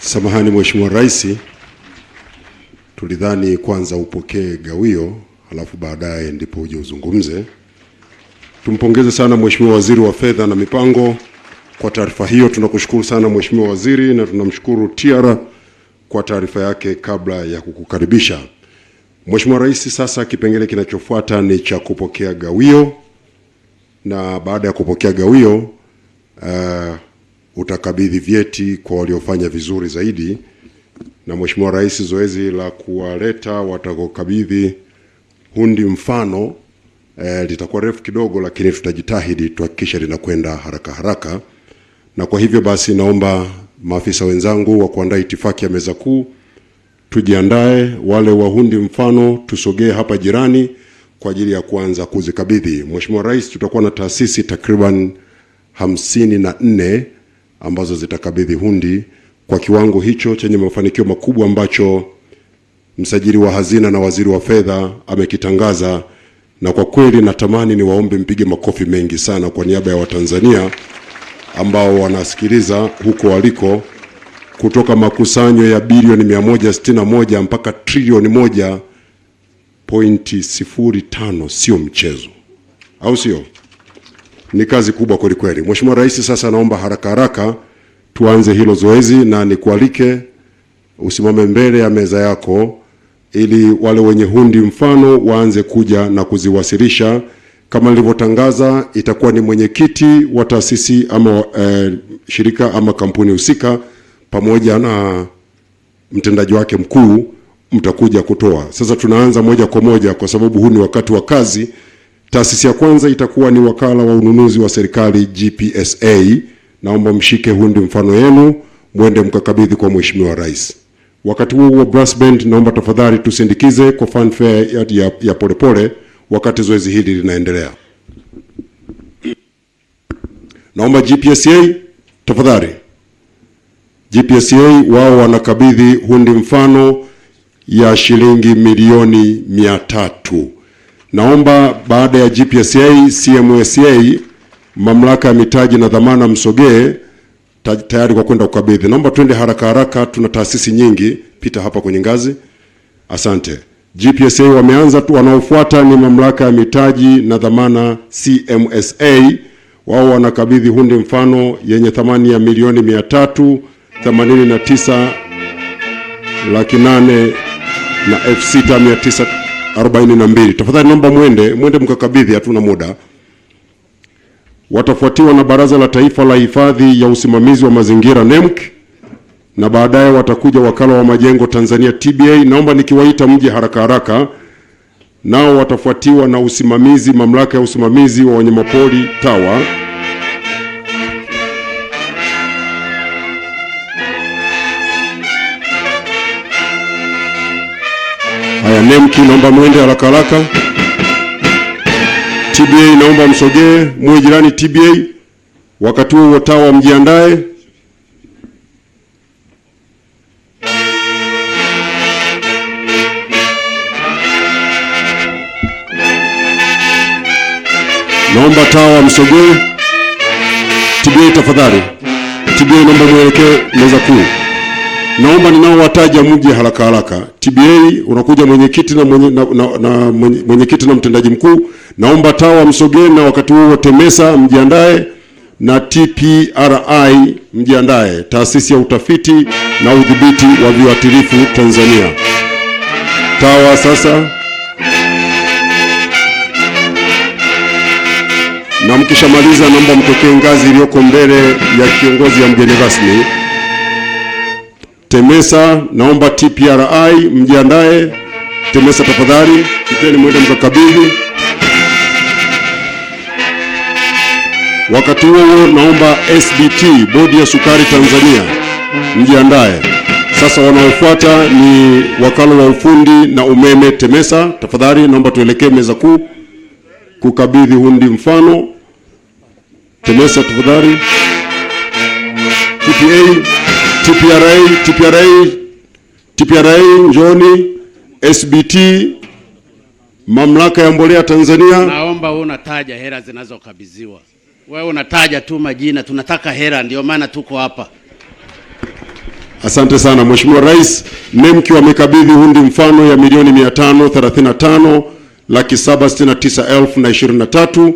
Samahani Mheshimiwa Rais, tulidhani kwanza upokee gawio halafu baadaye ndipo uje uzungumze. Tumpongeze sana Mheshimiwa Waziri wa Fedha na Mipango kwa taarifa hiyo. Tunakushukuru sana Mheshimiwa Waziri na tunamshukuru Tiara kwa taarifa yake kabla ya kukukaribisha. Mheshimiwa Rais, sasa kipengele kinachofuata ni cha kupokea gawio, na baada ya kupokea gawio utakabidhi vyeti kwa waliofanya vizuri zaidi. Na Mheshimiwa Rais, zoezi la kuwaleta watakokabidhi hundi mfano litakuwa refu kidogo, lakini tutajitahidi tuhakikishe linakwenda haraka haraka. Na kwa hivyo basi naomba maafisa wenzangu wa kuandaa itifaki ya meza kuu tujiandae, wale wa hundi mfano tusogee hapa jirani kwa ajili ya kuanza kuzikabidhi. Mheshimiwa Rais, tutakuwa na taasisi takriban 54 ambazo zitakabidhi hundi kwa kiwango hicho chenye mafanikio makubwa ambacho msajili wa hazina na waziri wa fedha amekitangaza. Na kwa kweli natamani ni waombe mpige makofi mengi sana kwa niaba ya Watanzania ambao wanasikiliza huko waliko, kutoka makusanyo ya bilioni 161 mpaka trilioni 1.05. Sio mchezo, au sio? Ni kazi kubwa kweli kweli. Mheshimiwa Rais, sasa naomba haraka haraka tuanze hilo zoezi, na nikualike usimame mbele ya meza yako ili wale wenye hundi mfano waanze kuja na kuziwasilisha. Kama nilivyotangaza, itakuwa ni mwenyekiti wa taasisi ama shirika ama kampuni husika pamoja na mtendaji wake mkuu mtakuja kutoa. Sasa tunaanza moja kwa moja kwa sababu huu ni wakati wa kazi. Taasisi ya kwanza itakuwa ni wakala wa ununuzi wa serikali GPSA. Naomba mshike hundi mfano yenu mwende mkakabidhi kwa Mheshimiwa Rais. Wakati huo brass band naomba tafadhali tusindikize kwa fanfare ya polepole wakati zoezi hili linaendelea. Naomba GPSA tafadhali. GPSA wao wanakabidhi hundi mfano ya shilingi milioni 300. Naomba baada ya GPSA, CMSA, mamlaka ya mitaji na dhamana msogee tayari kwa kwenda kukabidhi. Naomba twende haraka haraka, tuna taasisi nyingi, pita hapa kwenye ngazi. Asante. GPSA wameanza tu, wanaofuata ni mamlaka ya mitaji na dhamana CMSA. Wao wanakabidhi hundi mfano yenye thamani ya milioni 389,806,942. Tafadhali naomba mwende mkakabidhi, hatuna muda. Watafuatiwa na Baraza la Taifa la Hifadhi ya Usimamizi wa Mazingira NEMC, na baadaye watakuja Wakala wa Majengo Tanzania TBA. Naomba nikiwaita mje haraka haraka. Nao watafuatiwa na usimamizi, mamlaka ya usimamizi wa wanyamapori TAWA. Haya, NEMC naomba mwende haraka haraka. TBA naomba msogee, muwe jirani TBA. Wakati huo TAWA mjiandae. Naomba TAWA msogee. TBA tafadhali. TBA naomba mwelekee meza kuu. Naomba ninaowataja mje haraka haraka. TBA unakuja mwenyekiti na mwenyekiti na mtendaji mkuu. Naomba TAWA msogee, na wakati huo TEMESA mjiandae na TPRI mjiandae, taasisi ya utafiti na udhibiti wa viuatilifu Tanzania. TAWA sasa. Na mkishamaliza naomba mtokee ngazi iliyoko mbele ya kiongozi ya mgeni rasmi. TEMESA naomba TPRI mjiandae. TEMESA tafadhali kiteni mwende mkakabidhi. Wakati huo naomba SBT, Bodi ya Sukari Tanzania, mjiandae. Sasa wanaofuata ni wakala wa ufundi na umeme TEMESA. Tafadhali naomba tuelekee meza kuu kukabidhi hundi mfano. TEMESA tafadhali. TPRA njoni. SBT, mamlaka ya mbolea Tanzania. Naomba wewe unataja hela zinazokabidhiwa. Wewe unataja tu majina, tunataka hela, ndio maana tuko hapa. Asante sana Mheshimiwa Rais. NEMC wamekabidhi hundi mfano ya milioni 535,769,023.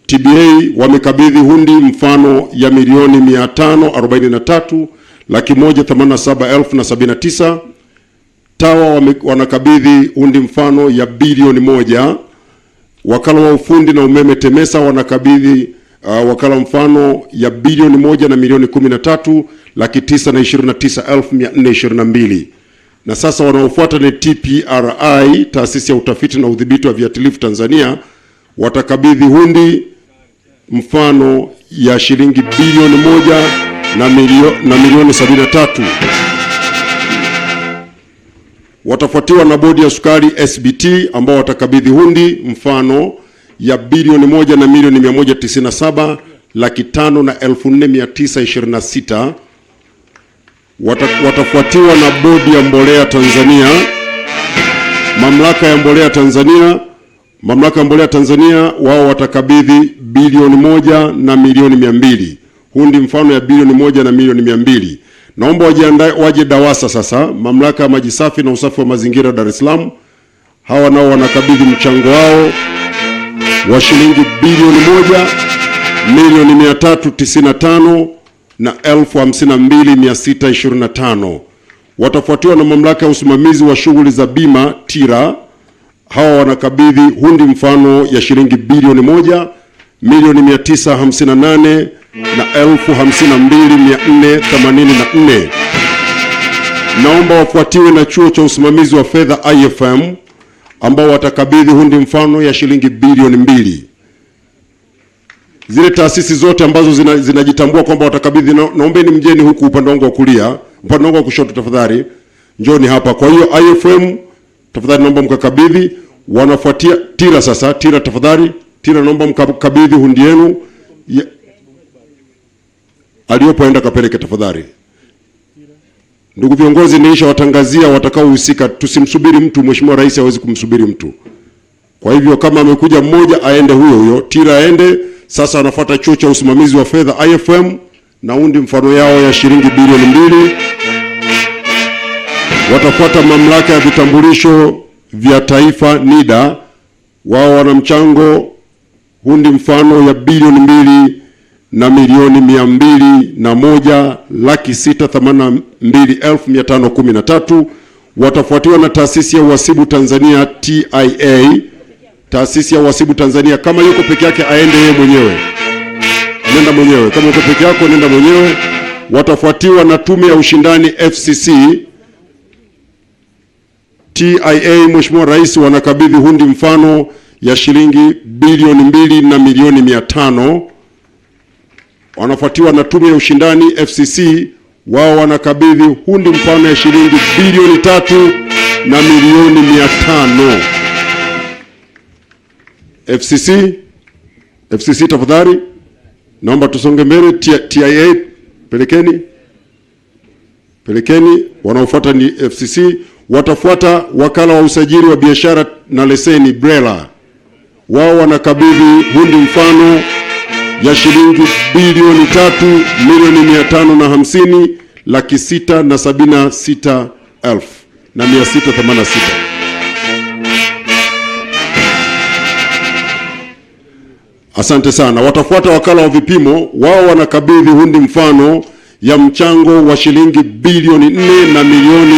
TBA wamekabidhi hundi mfano ya milioni 543,187,079. TAWA wanakabidhi hundi mfano ya bilioni 1. Wakala wa ufundi na umeme TEMESA wanakabidhi wakala mfano ya bilioni 1 na milioni 13,929,422. Na sasa wanaofuata ni TPRI, taasisi ya utafiti na udhibiti wa viuatilifu Tanzania, watakabidhi hundi mfano ya shilingi bilioni 1 na milioni 73. Watafuatiwa na bodi ya sukari SBT ambao watakabidhi hundi mfano ya bilioni 1 na milioni 197,504,926. Watafuatiwa na bodi ya mbolea Tanzania, mamlaka ya mbolea Tanzania wao watakabidhi bilioni 1 na milioni 200, hundi mfano ya bilioni 1 na milioni 200. Naomba waje DAWASA sasa, mamlaka ya maji safi na usafi wa mazingira Dar es Salaam. Hawa nao wanakabidhi mchango wao wa shilingi bilioni 1 milioni 395 na 52,625. Watafuatiwa na mamlaka ya usimamizi wa shughuli za bima TIRA. Hawa wanakabidhi hundi mfano ya shilingi bilioni 1 milioni 958 na 52,484. Naomba wafuatiwe na chuo cha usimamizi wa fedha IFM ambao watakabidhi hundi mfano ya shilingi bilioni 2. Zile taasisi zote ambazo zinajitambua kwamba watakabidhi, naombeni mjeni huku upande wangu wa kulia, upande wangu wa kushoto tafadhali. Njoni hapa. Kwa hiyo IFM tafadhali naomba mkakabidhi. Wanafuatia TIRA sasa. TIRA tafadhali. TIRA naomba mkabidhi hundi yenu. Aliyopoenda kapeleke tafadhali. Ndugu viongozi, nilisha watangazia watakaohusika, tusimsubiri mtu. Mheshimiwa Rais hawezi kumsubiri mtu. Kwa hivyo kama amekuja mmoja aende huyo. TIRA aende. Sasa wanafuata chuo cha usimamizi wa fedha IFM na hundi mfano yao ya shilingi bilioni 2. Watafuata mamlaka ya vitambulisho vya taifa NIDA, wao wana mchango hundi mfano ya bilioni 2 na milioni 201,682,513. Watafuatiwa na taasisi ya uhasibu Tanzania TIA. Taasisi ya uhasibu Tanzania, kama yuko peke yake aende yeye mwenyewe. Nenda mwenyewe. Kama uko peke yako nenda mwenyewe. Watafuatiwa na tume ya ushindani FCC. TIA, Mheshimiwa Rais wanakabidhi hundi mfano ya shilingi bilioni 2 na milioni 500. Wanafuatiwa na tume ya ushindani FCC, wao wanakabidhi hundi mfano ya shilingi bilioni 3 na milioni 500. FCC tafadhali. Naomba tusonge mbele. TIA pelekeni. Wanaofuata ni FCC. Watafuata wakala wa usajili wa biashara na leseni BRELA, wao wanakabidhi hundi mfano ya shilingi bilioni 3 milioni 550,676,686. Asante sana. Watafuata wakala wa vipimo, wao wanakabidhi hundi mfano ya mchango wa shilingi bilioni 4 na milioni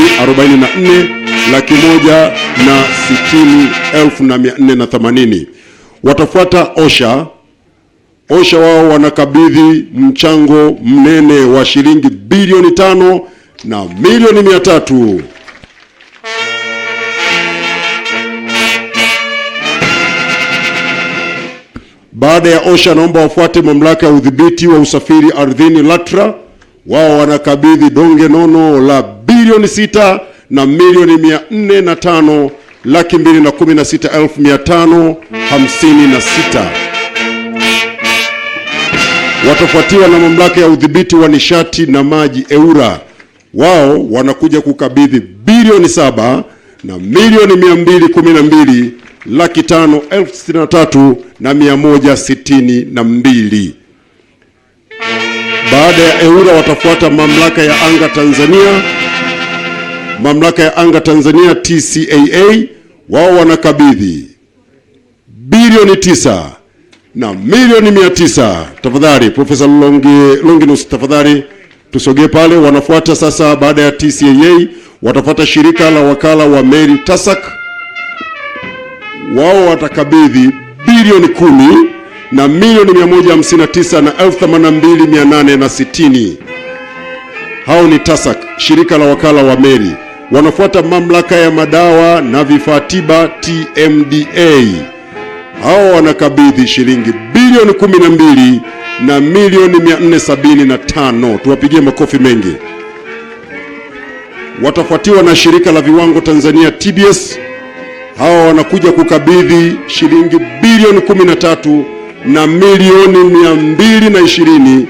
44,160,480. Watafuata OSHA. OSHA wao wanakabidhi mchango mnene wa shilingi bilioni 5 na milioni 300. Baada ya OSHA naomba wafuate mamlaka ya udhibiti wa usafiri ardhini LATRA, wao wanakabidhi donge nono la bilioni 6 na milioni 405,216,556. Watafuatiwa na mamlaka ya udhibiti wa nishati na maji EWURA, wao wanakuja kukabidhi bilioni 7 na milioni 212,563,162. Baada ya EWURA watafuata mamlaka ya anga Tanzania. Mamlaka ya anga Tanzania TCAA, wao wanakabidhi bilioni 9 na milioni 900. Tafadhali Profesa Longinus, tafadhali tusogee pale. Wanafuata sasa, baada ya TCAA watafuata shirika la wakala wa meli TASAC, wao watakabidhi bilioni 10 na milioni 159 na 82,860. Hao ni TASAC, shirika la wakala wa meli. Wanafuata mamlaka ya madawa na vifaa tiba TMDA, hao wanakabidhi shilingi bilioni 12 na milioni 475. Tuwapigie makofi mengi. Watafuatiwa na shirika la viwango Tanzania TBS, hao wanakuja kukabidhi shilingi bilioni 13 na milioni 220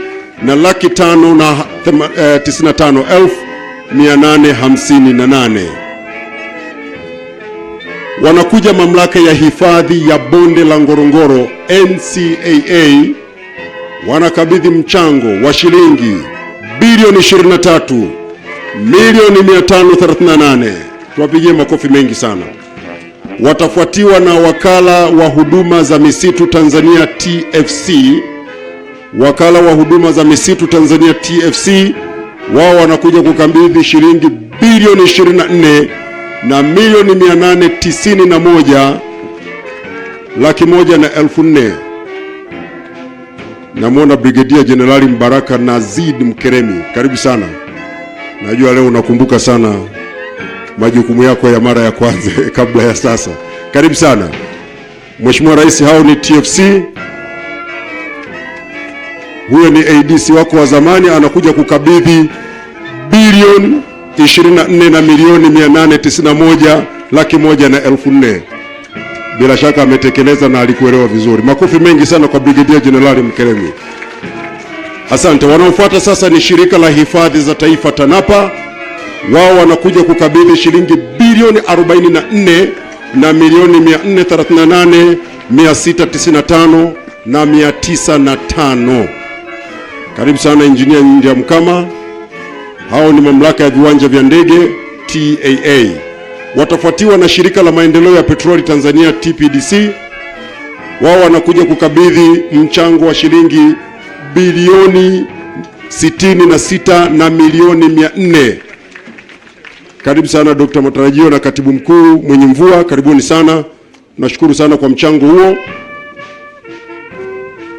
na laki 5 na 95,858. Wanakuja mamlaka ya hifadhi ya bonde la Ngorongoro NCAA, wanakabidhi mchango wa shilingi bilioni 23 milioni 538. Tuwapigie makofi mengi sana. Watafuatiwa na wakala wa huduma za misitu Tanzania TFC, wakala wa huduma za misitu Tanzania TFC, wao wanakuja kukabidhi shilingi bilioni 24 na milioni 891 laki 1 na 4,000. Namwona Brigadier Generali Mbaraka Nazid Mkeremi, karibu sana. Najua leo unakumbuka sana majukumu yako ya mara ya kwanza kabla ya sasa. Karibu sana Mheshimiwa Rais. Hao ni TFC. Huyo ni ADC wako wa zamani, anakuja kukabidhi bilioni 24 na milioni 891 laki 1 na 4,000. Bila shaka ametekeleza na alikuelewa vizuri. Makofi mengi sana kwa Brigadier General Mkeremi. Asante. Wanaofuata sasa ni shirika la hifadhi za taifa TANAPA, wao wanakuja kukabidhi shilingi bilioni 44 na milioni 438,695 na 905. Karibu sana Engineer Ndia Mkama. Hao ni mamlaka ya viwanja vya ndege TAA. Watafuatiwa na shirika la maendeleo ya petroli Tanzania TPDC, wao wanakuja kukabidhi mchango wa shilingi bilioni 66 na milioni 400. Karibu sana Dr. Matarajio na Katibu Mkuu Mwenye Mvua, karibuni sana. Nashukuru sana kwa mchango huo.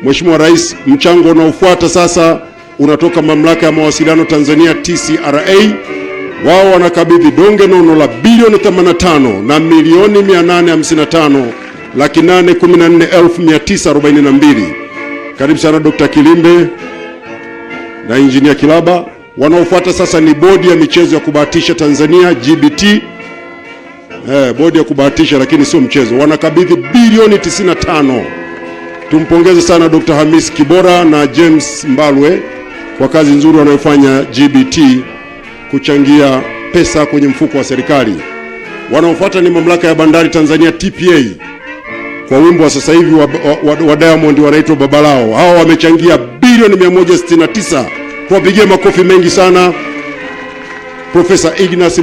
Mheshimiwa Rais, mchango unaofuata sasa unatoka mamlaka ya mawasiliano Tanzania TCRA, wao wanakabidhi donge nono la bilioni 85 na milioni 855 laki 814,942. Karibu sana Dr. Kilimbe na Engineer Kilaba. Wanaofuata sasa ni bodi ya michezo ya kubahatisha Tanzania GBT, bodi ya kubahatisha lakini sio mchezo, wanakabidhi bilioni 95. Tumpongeze sana Dr. Hamis Kibora na James Mbalwe kwa kazi nzuri wanayofanya GBT kuchangia pesa kwenye mfuko wa serikali. Wanaofuata ni mamlaka ya bandari Tanzania TPA, kwa wimbo wa sasa hivi wa Diamond wanaitwa Babalao. Hao wamechangia bilioni 169. Tuwapigie makofi mengi sana. Profesa Ignas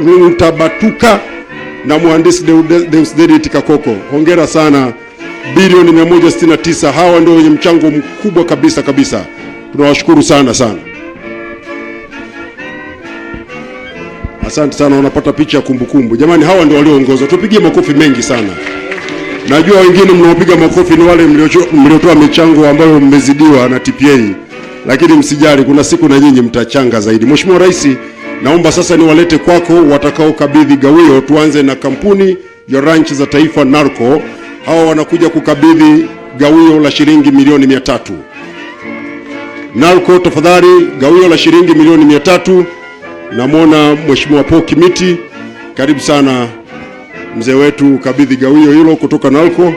Lutabatuka na mhandisi Deusdedit Kakoko, hongera sana. Bilioni 169. Hawa ndio wenye mchango mkubwa kabisa. Tunawashukuru sana. Asante sana, wanapata picha ya kumbukumbu. Jamani, hawa ndio walioongoza. Tupigie makofi mengi sana. Najua wengine mnaopiga makofi ni wale mliotoa michango ambayo mmezidiwa na TPA, lakini msijali, kuna siku na nyinyi mtachanga zaidi. Mheshimiwa Rais, naomba sasa niwalete kwako watakao kabidhi gawio. Tuanze na kampuni ya ranch za taifa NARCO. Hawa wanakuja kukabidhi gawio la shilingi milioni 300. NARCO, tafadhali, gawio la shilingi milioni 300. Namwona Mheshimiwa Paul Kimiti, karibu sana mzee wetu, kabidhi gawio hilo kutoka NARCO.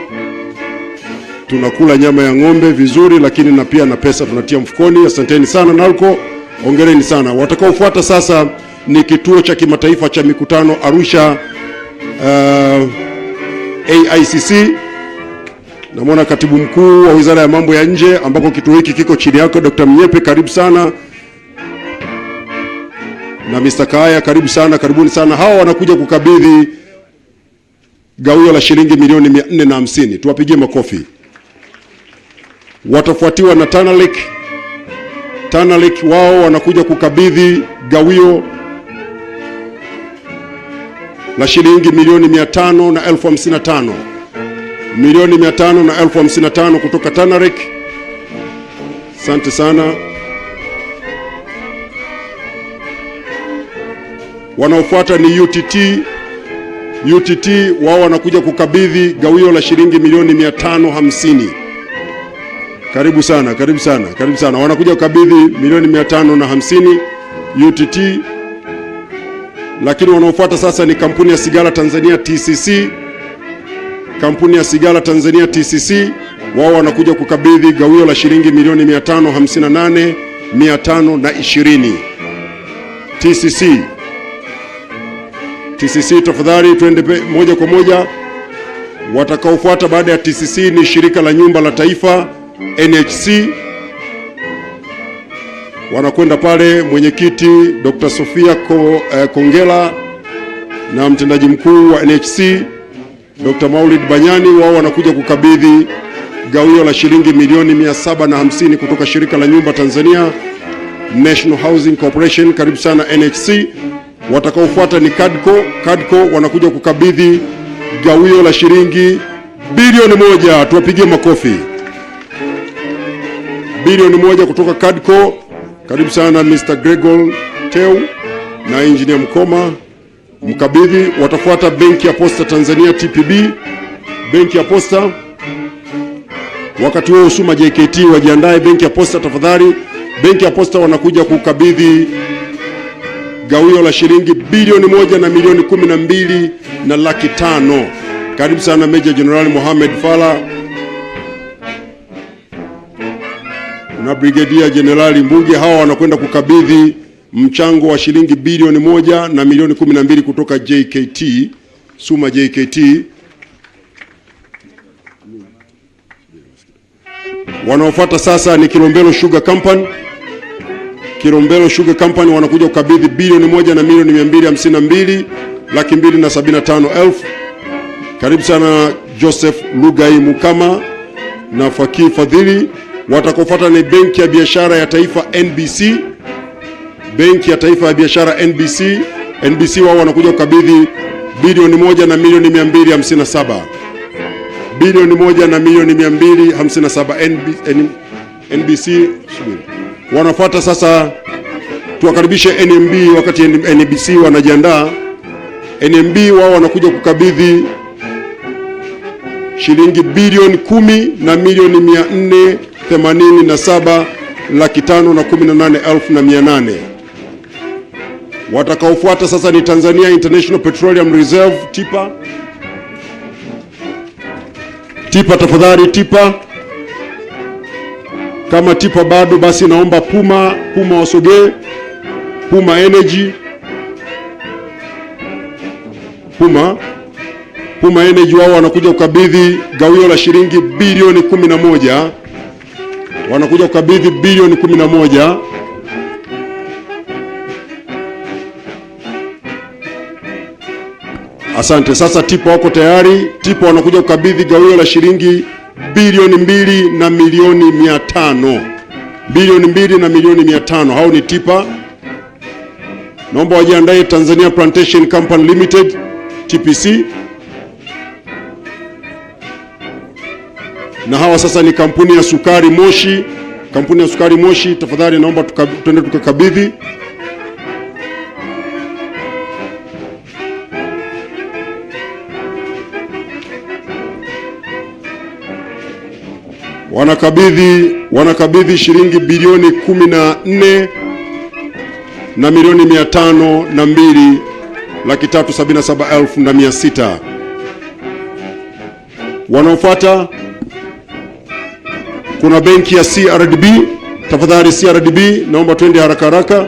Tunakula nyama ya ng'ombe vizuri, lakini na pia na pesa tunatia mfukoni. Asanteni sana NARCO, hongereni sana. Watakaofuata sasa ni kituo cha kimataifa cha mikutano Arusha AICC. Namwona katibu mkuu wa Wizara ya Mambo ya Nje ambako kituo hiki kiko chini yako, Dr. Mnyepe, karibu sana. Na Mr. Kaya, karibu sana, karibuni sana. Hawa wanakuja kukabidhi gawio la shilingi milioni 450. Tuwapigie makofi. Watafuatiwa na Tanalik. Tanalik wao wanakuja kukabidhi gawio la shilingi milioni 500 na 1055. Milioni 500 na 1055 kutoka Tanalik. Asante sana. Wanaofuata ni UTT. UTT wao wanakuja kukabidhi gawio la shilingi milioni 550. Karibu sana, karibu sana, karibu sana. Wanakuja kukabidhi milioni 550 UTT. Lakini wanaofuata sasa ni kampuni ya Sigara Tanzania TCC. Kampuni ya Sigara Tanzania TCC wao wanakuja kukabidhi gawio la shilingi milioni 558,520. TCC tafadhali twende moja kwa moja. Watakaofuata baada ya TCC ni shirika la nyumba la taifa NHC. Wanakwenda pale mwenyekiti Dr. Sofia Kongela na mtendaji mkuu wa NHC Dr. Maulid Banyani. Wao wanakuja kukabidhi gawio la shilingi milioni 750 kutoka shirika la nyumba Tanzania National Housing Corporation. Karibu sana NHC. Watakaofuata ni CADCO. CADCO wanakuja kukabidhi gawio la shilingi bilioni 1. Tuwapigie makofi. Bilioni 1 kutoka CADCO. Karibu sana Mr. Gregor Teu na Engineer Mkoma mkabidhi. Watafuata Benki ya Posta Tanzania TPB. Benki ya Posta. Wakati huo Usuma JKT wajiandae. Benki ya Posta tafadhali. Benki ya Posta wanakuja kukabidhi gawio la shilingi bilioni 1 na milioni 12 na laki 5. Karibu sana Major General Mohamed Fala na Brigadier General Mbuge. Hawa wanakwenda kukabidhi mchango wa shilingi bilioni 1 na milioni 12 kutoka JKT, Suma JKT. Wanaofuata sasa ni Kilombero Sugar Company. Kilombero Sugar Company wanakuja kukabidhi bilioni 1 na milioni 252 laki 275,000. Karibu sana Joseph Lugai Mukama na Fakir Fadhili. Watakaofuata ni Benki ya Biashara ya Taifa NBC. Benki ya Taifa ya Biashara NBC. NBC wao wanakuja kukabidhi bilioni 1 na milioni 257. Bilioni 1 na milioni 257 NBC. Wanafuata sasa, tuwakaribishe NMB wakati NBC wanajiandaa. NMB wao wanakuja kukabidhi shilingi bilioni 10 na milioni 487 laki 518,800. Watakaofuata sasa ni Tanzania International Petroleum Reserve TIPA. TIPA tafadhali, TIPA. Kama TIPA bado basi naomba Puma wasogee. Puma Energy. Puma Energy wao wanakuja kukabidhi gawio la shilingi bilioni 11. Wanakuja kukabidhi bilioni 11. Asante. Sasa TIPA wako tayari. TIPA wanakuja kukabidhi gawio la shilingi bilioni 2 na milioni 500. Bilioni 2 na milioni 500. Hao ni TIPA. Naomba wajiandae Tanzania Plantation Company Limited TPC. Na hawa sasa ni kampuni ya sukari Moshi. Kampuni ya sukari Moshi tafadhali naomba tuende tukakabidhi. Wanakabidhi shilingi bilioni 14 na milioni 502 laki 377,600. Wanaofuata kuna benki ya CRDB. Tafadhali CRDB naomba twende haraka haraka.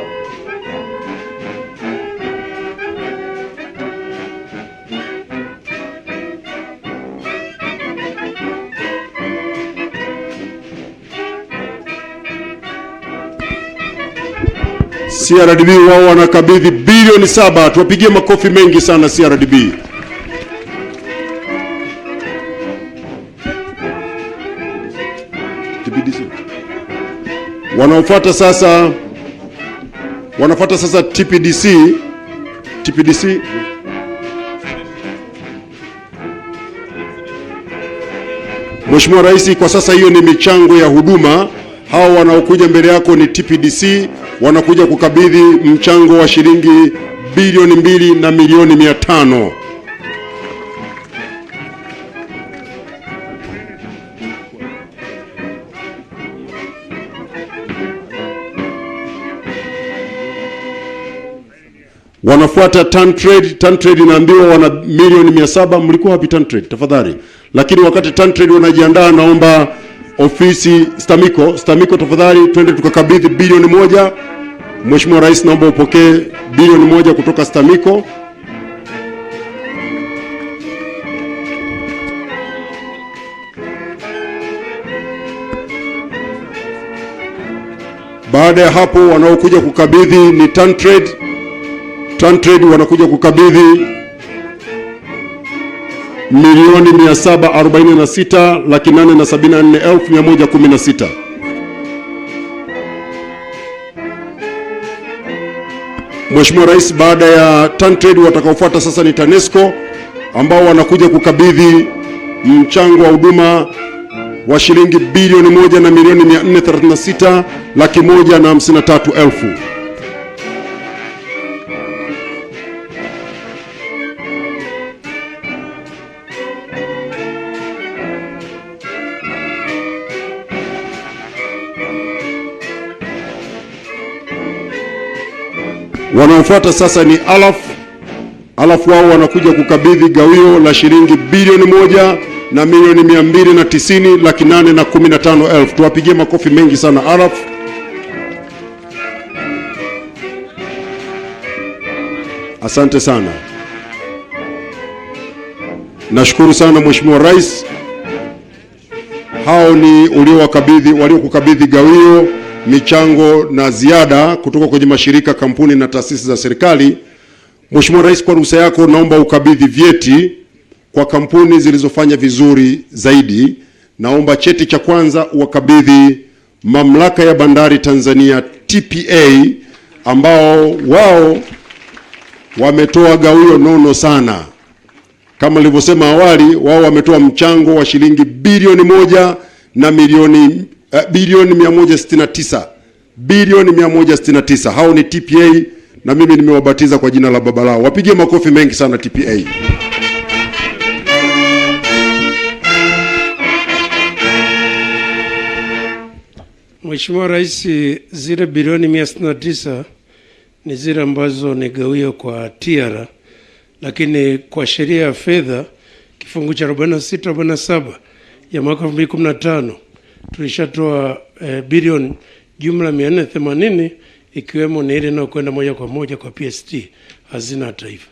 CRDB wao wanakabidhi bilioni 7. Tuwapigie makofi mengi sana CRDB. Wanafuata sasa TPDC. Mheshimiwa Rais, kwa sasa hiyo ni michango ya huduma. Hao wanaokuja mbele yako ni TPDC, wanakuja kukabidhi mchango wa shilingi bilioni 2 na milioni 500. Wanafuata TanTrade. TanTrade inaambiwa wana milioni 700. Mlikuwa wapi TanTrade tafadhali? Lakini wakati TanTrade wanajiandaa, naomba ofisi STAMICO tafadhali twende tukakabidhi bilioni 1. Mheshimiwa Rais, naomba upokee bilioni 1 kutoka STAMICO. Baada ya hapo wanaokuja kukabidhi ni TanTrade. TanTrade wanakuja kukabidhi milioni 746,874,116. Mheshimiwa Rais, baada ya TanTrade watakaofuata sasa ni TANESCO ambao wanakuja kukabidhi mchango wa huduma wa shilingi bilioni 1 na milioni 436,153,000. Wanaofuata sasa ni Alaf wao wanakuja kukabidhi gawio la shilingi bilioni 1 na milioni 290,815,000. Tuwapigie makofi mengi sana Alaf. Asante sana. Nashukuru sana Mheshimiwa Rais. Hao ni waliokukabidhi gawio, michango na ziada kutoka kwenye mashirika, kampuni na taasisi za serikali. Mheshimiwa Rais, kwa ruhusa yako naomba ukabidhi vyeti kwa kampuni zilizofanya vizuri zaidi. Naomba cheti cha kwanza wakabidhi Mamlaka ya Bandari Tanzania TPA, ambao wao wametoa gawio nono sana. Kama nilivyosema awali, wao wametoa mchango wa shilingi bilioni 1 na milioni bilioni 169. Hao ni TPA na mimi nimewabatiza kwa jina la baba lao. Wapigie makofi mengi sana TPA. Mheshimiwa Rais, zile bilioni 169 ni zile ambazo ni gawio kwa TIARA, lakini kwa sheria ya fedha kifungu cha 46-47 ya mwaka 2015 tulishatoa bilioni jumla 480, ikiwemo ni ile inayokwenda moja kwa moja kwa PST, hazina ya taifa.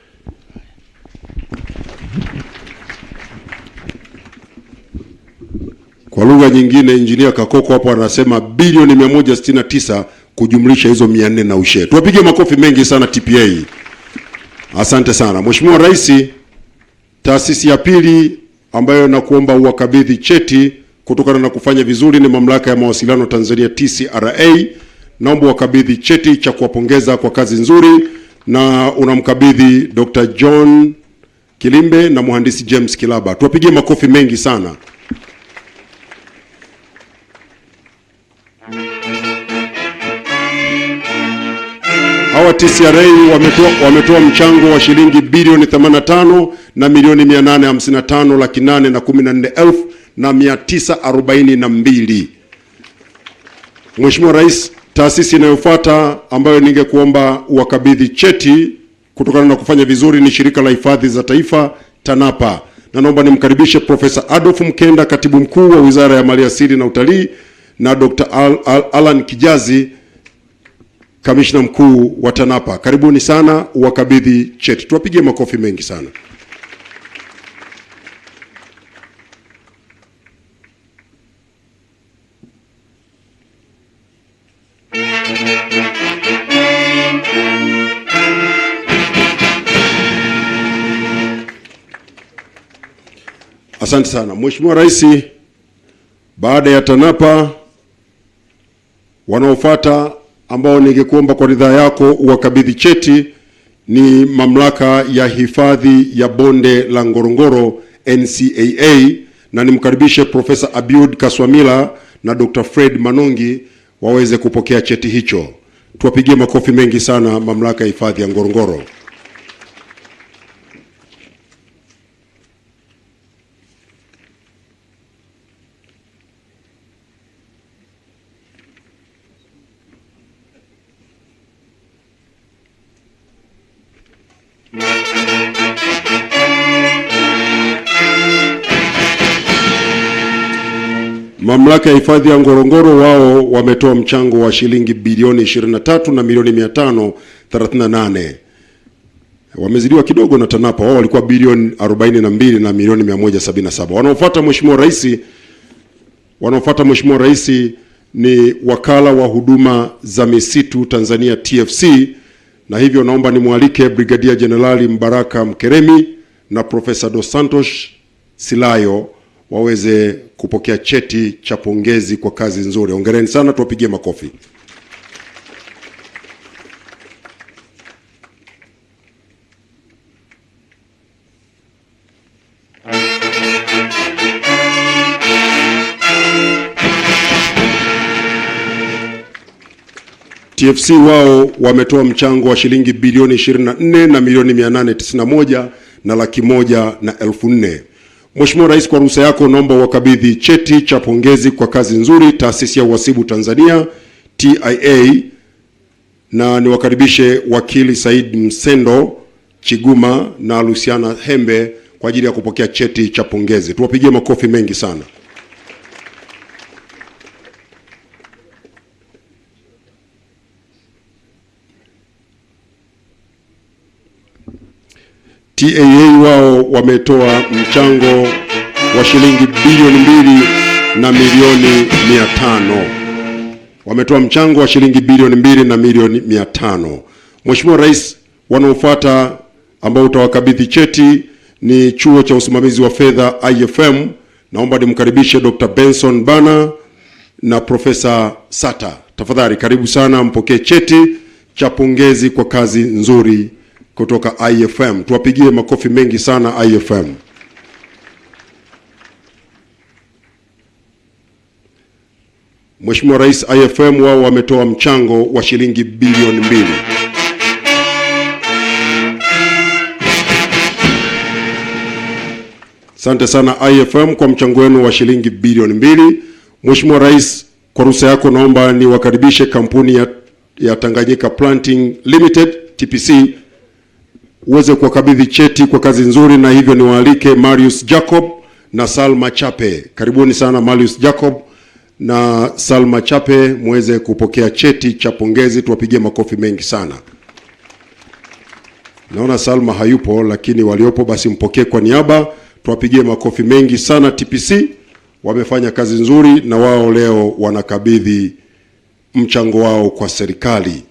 Kwa lugha nyingine, Injinia Kakoko hapo anasema bilioni 169 kujumlisha hizo 400 na ushe. Tuwapige makofi mengi sana TPA. Asante sana. Mheshimiwa Rais, taasisi ya pili ambayo nakuomba uwakabidhi cheti kutokana na kufanya vizuri ni Mamlaka ya Mawasiliano Tanzania TCRA. Naomba wakabidhi cheti cha kuwapongeza kwa kazi nzuri, na unamkabidhi Dr. John Kilimbe na Mhandisi James Kilaba. Tuwapigie makofi mengi sana. Hawa TCRA wametoa mchango wa shilingi bilioni 85 na milioni 855,814,942. Mheshimiwa Rais, taasisi inayofuata ambayo ningekuomba wakabidhi cheti kutokana na kufanya vizuri ni Shirika la Hifadhi za Taifa TANAPA. Na naomba nimkaribishe Profesa Adolf Mkenda, Katibu Mkuu wa Wizara ya Maliasili na Utalii, na Dr. Alan Kijazi, Kamishna Mkuu wa TANAPA. Karibuni sana wakabidhi cheti. Tuwapigie makofi mengi sana. Asante sana. Mheshimiwa Rais, baada ya TANAPA wanaofuata ambao ningekuomba kwa ridhaa yako uwakabidhi cheti ni mamlaka ya hifadhi ya bonde la Ngorongoro NCAA, na nimkaribishe Profesa Abiud Kaswamila na Dr. Fred Manongi waweze kupokea cheti hicho. Tuwapigie makofi mengi sana mamlaka ya hifadhi ya Ngorongoro. Mamlaka ya hifadhi ya Ngorongoro wao wametoa mchango wa shilingi bilioni 23 na milioni 538. Wamezidiwa kidogo na TANAPA, wao walikuwa bilioni 42 na milioni 177. Wanaofuata Mheshimiwa Rais ni wakala wa huduma za misitu Tanzania TFC, na hivyo naomba nimwalike Brigadier Generali Mbaraka Mkeremi na Profesa Dos Santos Silayo waweze kupokea cheti cha pongezi kwa kazi nzuri. Hongereni sana, tuwapigie makofi. TFC wao wametoa mchango wa shilingi bilioni 24 na milioni 891 na laki 1 na 1004. Mheshimiwa Rais, kwa ruhusa yako naomba wakabidhi cheti cha pongezi kwa kazi nzuri Taasisi ya Uhasibu Tanzania TIA, na niwakaribishe wakili Said Msendo Chiguma na Luciana Hembe kwa ajili ya kupokea cheti cha pongezi. Tuwapigie makofi mengi sana. TAA wao wametoa mchango wa shilingi bilioni 2 na milioni 500. Wametoa mchango wa shilingi bilioni 2 na milioni 500. Mheshimiwa Rais, wanaofuata ambao utawakabidhi cheti ni Chuo cha Usimamizi wa Fedha IFM. Naomba nimkaribishe Dr. Benson Bana na Profesa Sata. Tafadhali karibu sana, mpokee cheti cha pongezi kwa kazi nzuri kutoka IFM. Tuwapigie makofi mengi sana IFM. Mheshimiwa Rais, IFM wao wametoa mchango wa shilingi bilioni 2. Asante sana IFM kwa mchango wenu wa shilingi bilioni 2. Mheshimiwa Rais, kwa ruhusa yako naomba niwakaribishe kampuni ya Tanganyika Planting Limited TPC uweze kuwakabidhi cheti kwa kazi nzuri, na hivyo niwaalike Marius Jacob na Salma Chape. Karibuni sana Marius Jacob na Salma Chape muweze kupokea cheti cha pongezi. Tuwapigie makofi mengi sana. Naona Salma hayupo, lakini waliopo basi mpokee kwa niaba. Tuwapigie makofi mengi sana TPC, wamefanya kazi nzuri na wao leo wanakabidhi mchango wao kwa serikali.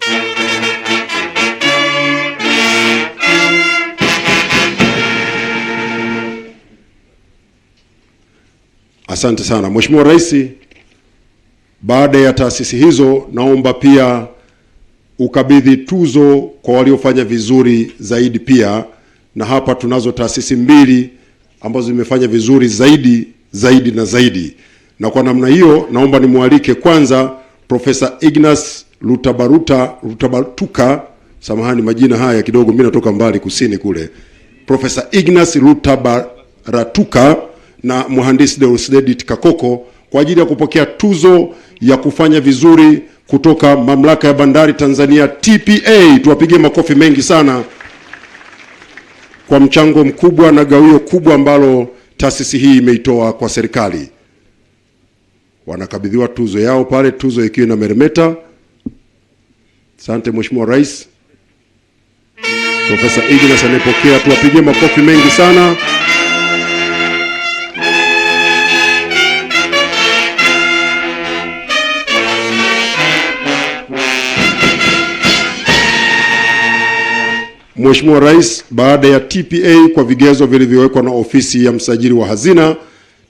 Asante sana. Mheshimiwa Rais, baada ya taasisi hizo naomba pia ukabidhi tuzo kwa waliofanya vizuri zaidi pia, na hapa tunazo taasisi 2 ambazo zimefanya vizuri zaidi na zaidi. Na kwa namna hiyo naomba nimwalike kwanza Profesa Ignas Lutabatuka, samahani majina haya kidogo mimi natoka mbali kusini kule. Profesa Ignas Lutabaratuka na Mhandisi Deusdedit Kakoko kwa ajili ya kupokea tuzo ya kufanya vizuri kutoka Mamlaka ya Bandari Tanzania TPA. Tuwapigie makofi mengi sana kwa mchango mkubwa na gawio kubwa ambalo taasisi hii imeitoa kwa serikali. Wanakabidhiwa tuzo yao pale, tuzo ikiwa na meremeta. Asante Mheshimiwa Rais. Profesa Ignas anapokea, tuwapigie makofi mengi sana. Mheshimiwa Rais, baada ya TPA kwa vigezo vilivyowekwa na ofisi ya msajili wa hazina,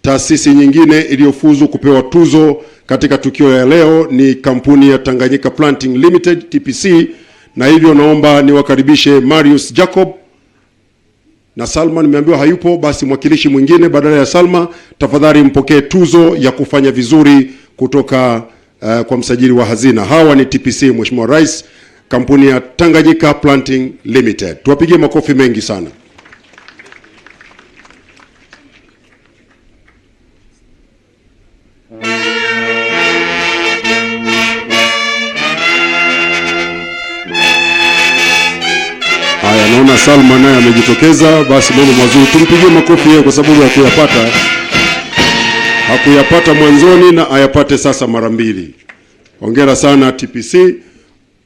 taasisi nyingine iliyofuzu kupewa tuzo katika tukio ya leo ni kampuni ya Tanganyika Planting Limited TPC, na hivyo naomba niwakaribishe Marius Jacob na Salma. Nimeambiwa hayupo, basi mwakilishi mwingine badala ya Salma, tafadhali mpokee tuzo ya kufanya vizuri kutoka kwa msajili wa hazina. Hawa ni TPC, Mheshimiwa Rais, kampuni ya Tanganyika Planting Limited. Tuwapigie makofi mengi sana. Haya, naona Salma naye amejitokeza, basi mambo mazuri. Tumpigie makofi yeye kwa sababu hakuyapata mwanzoni na ayapate sasa mara mbili. Hongera sana TPC.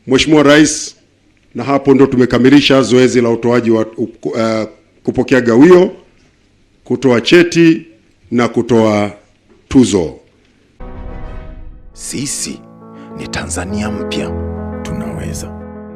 Mheshimiwa Rais, na hapo ndo tumekamilisha zoezi la utoaji wa kupokea gawio, kutoa cheti na kutoa tuzo. Sisi ni Tanzania mpya, tunaweza.